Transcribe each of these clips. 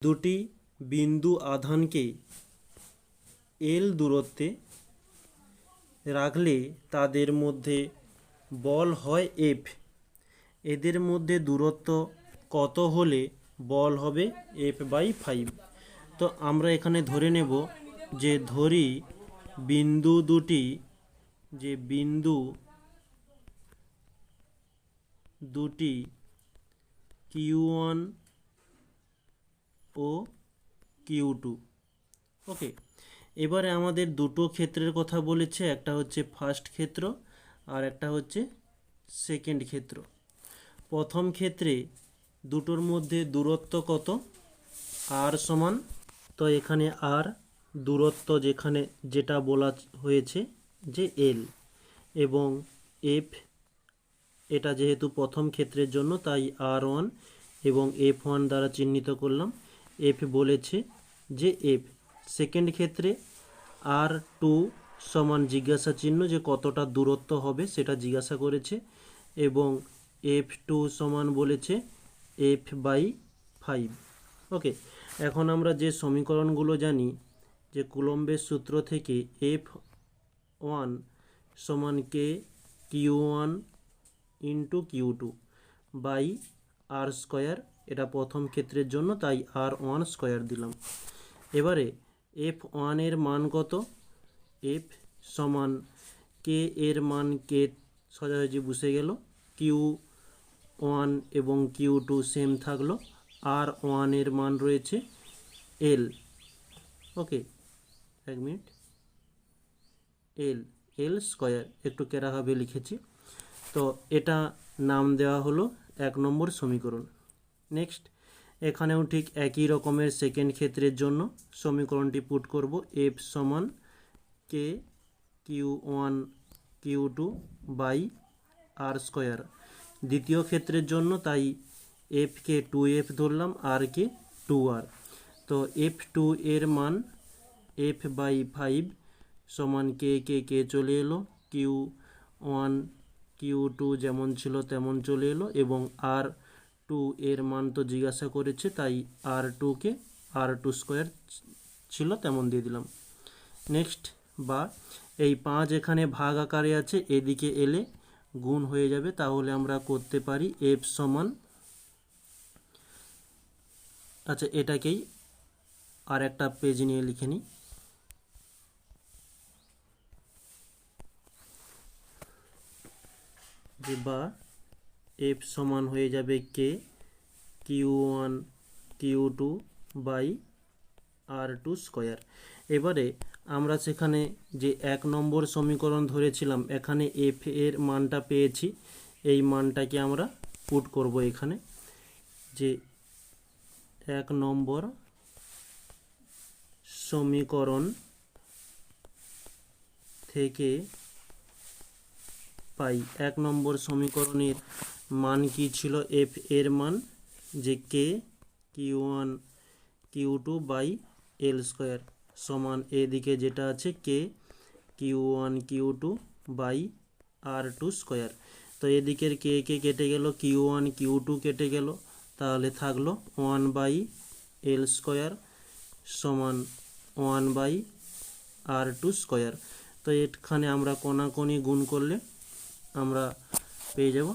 দুটি বিন্দু আধানকে এল দূরত্বে রাখলে তাদের মধ্যে বল হয় এফ। এদের মধ্যে দূরত্ব কত হলে বল হবে F/5। তো আমরা এখানে ধরে নেব যে ধরি বিন্দু দুটি Q1 ও Q2। ওকে, এবারে আমাদের দুটো ক্ষেত্রের কথা বলেছে, একটা হচ্ছে ফার্স্ট ক্ষেত্র আর একটা হচ্ছে সেকেন্ড ক্ষেত্র। প্রথম ক্ষেত্রে দুটোর মধ্যে দূরত্ব কত? আর সমান, তো এখানে আর দূরত্ব যেটা বলা হয়েছে যে এল, এবং এফ, এটা যেহেতু প্রথম ক্ষেত্রের জন্য তাই R1 এবং F1 দ্বারা চিহ্নিত করলাম। এফ বলেছে যে এফ। সেকেন্ড ক্ষেত্রে R2 সমান জিজ্ঞাসা চিহ্ন যে কতটা দূরত্ব হবে সেটা জিজ্ঞাসা করেছে, এবং F2 সমান বলেছে F/5। ওকে, এখন আমরা যে সমীকরণগুলো জানি, যে কুলম্বের সূত্র থেকে F1 সমান কে Q1 into Q2 by r square, এটা প্রথম ক্ষেত্রের জন্য তাই R1 স্কোয়ার দিলাম। এবারে F1 এর মান কত? F সমান কে এর মান কে সোজাসুজি বসে গেল, Q1 এবং Q2 সেম থাকলো, R1 এর মান রয়েছে L। ওকে, এক মিনিট, এল স্কোয়ার একটু কেরাভাবে লিখেছি। তো এটা নাম দেওয়া হলো 1 নম্বর সমীকরণ। নেক্সট, এখানেও ঠিক একই রকমের সেকেন্ড ক্ষেত্রের জন্য সমীকরণটি পুট করব। এফ সমান কে Q1 Q2 by r square. দ্বিতীয় ক্ষেত্রের জন্য তাই এফকে 2F ধরলাম, আর কে 2R। তো F2 এর মান F/5 সমান কে চলে এলো, Q1 Q2 যেমন ছিল তেমন চলে এলো, এবং R2 এর মান তো জিজ্ঞাসা করেছে তাই R2কে R2 স্কোয়ার ছিল তেমন দিয়ে দিলাম। নেক্সট, বা এই 5 এখানে ভাগ আকারে আছে, এদিকে এলে গুণ হয়ে যাবে, তাহলে আমরা করতে পারি F সমান, আচ্ছা এটাকেই আর একটা পেজ নিয়ে লিখে নিই। যে বা F সমান হয়ে যাবে কে Q1 Q2 by R2 square. এবারে আমরা সেখানে যে 1 নম্বর সমীকরণ ধরেছিলাম, এখানে F এর মানটা পেয়েছি, এই মানটাকে আমরা পুট করব এখানে, যে 1 নম্বর সমীকরণ থেকে পাই। 1 নম্বর সমীকরণের মান কি ছিল? F এর মান যে কে Q1 Q2 by L square সমান এদিকে যেটা আছে কে Q1 Q2 by R2 square. তো এদিকের কে কেটে গেল, Q1 Q2 কেটে গেল, তাহলে থাকলো 1 বাই এল স্কোয়ার সমান 1 বাই R2 স্কোয়ার। তো এখানে আমরা কোনাকুনি গুণ করলে আমরা পেয়ে যাব,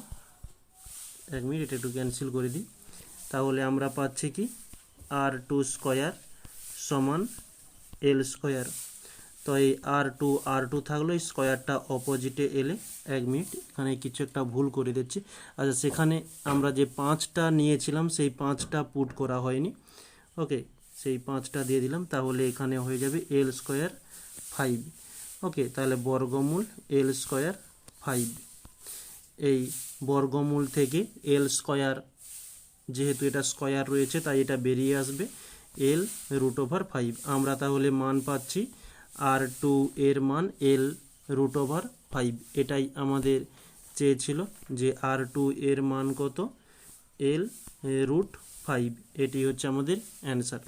1 মিনিট একটু ক্যান্সেল করে দিই, তাহলে আমরা পাচ্ছি কি R2 স্কোয়ার সমান এল স্কোয়ার। তো এই R2 থাকলো, এই স্কোয়ারটা অপোজিটে এলে, 1 মিনিট এখানে কিছু একটা ভুল করে দিচ্ছি। আচ্ছা, সেখানে আমরা যে 5টা নিয়েছিলাম সেই 5টা পুট করা হয়নি। ওকে, সেই 5টা দিয়ে দিলাম, তাহলে এখানে হয়ে যাবে এল স্কোয়ার 5। ওকে, তাহলে বর্গমূল এল স্কোয়ার 5। এই বর্গমূল থেকে এল স্কোয়ার, যেহেতু এটা স্কোয়ার রয়েছে তাই এটা বেরিয়ে আসবে L√5। আমরা তাহলে মান পাচ্ছি R2 এর মান L√5। এটাই আমাদের চেয়েছিল, যে R2 এর মান কত? L√5। এটি হচ্ছে আমাদের অ্যান্সার।